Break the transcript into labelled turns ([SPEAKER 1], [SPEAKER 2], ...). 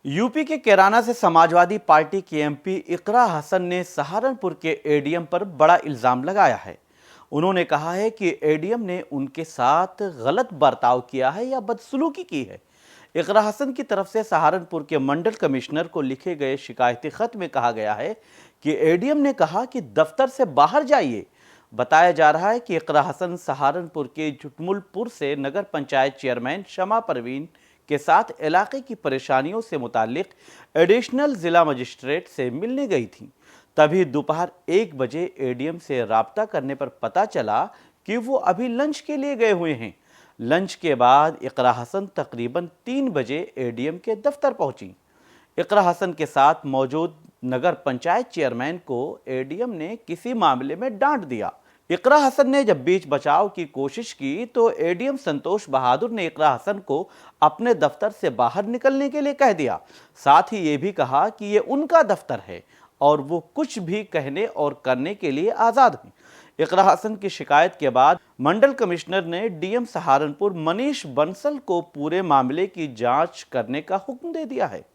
[SPEAKER 1] UP के कैराना से Samajwadi party की एमपी इकरा हसन ने सहारनपुर के एडीएम पर बड़ा इल्जाम लगाया है। उन्होंने कहा है कि एडीएम ने उनके साथ गलत बर्ताव किया है या बदसलूकी की है। इकरा हसन की तरफ से सहारनपुर के मंडल कमिश्नर को लिखे गए शिकायती खत में कहा गया है कि एडीएम ने कहा कि दफ्तर से बाहर जाइए। बताया जा रहा है कि इकरा हसन सहारनपुर के जुटमुलपुर से नगर पंचायत चेयरमैन शमा परवीन के साथ इलाके की परेशानियों से मुतालिक एडिशनल जिला मजिस्ट्रेट से मिलने गई थी। तभी दोपहर 1 बजे एडीएम से राब्ता करने पर पता चला कि वो अभी लंच के लिए गए हुए हैं। लंच के बाद इकरा हसन तकरीबन 3 बजे एडीएम के दफ्तर पहुंची। इकरा हसन के साथ मौजूद नगर पंचायत चेयरमैन को एडीएम ने किसी मामले में डांट दिया। इकरा हसन ने जब बीच बचाव की कोशिश की तो एडीएम संतोष बहादुर ने इकरा हसन को अपने दफ्तर से बाहर निकलने के लिए कह दिया। साथ ही ये भी कहा कि ये उनका दफ्तर है और वो कुछ भी कहने और करने के लिए आज़ाद हैं। इकरा हसन की शिकायत के बाद मंडल कमिश्नर ने डीएम सहारनपुर मनीष बंसल को पूरे मामले की जांच करने का हुक्म दे दिया है।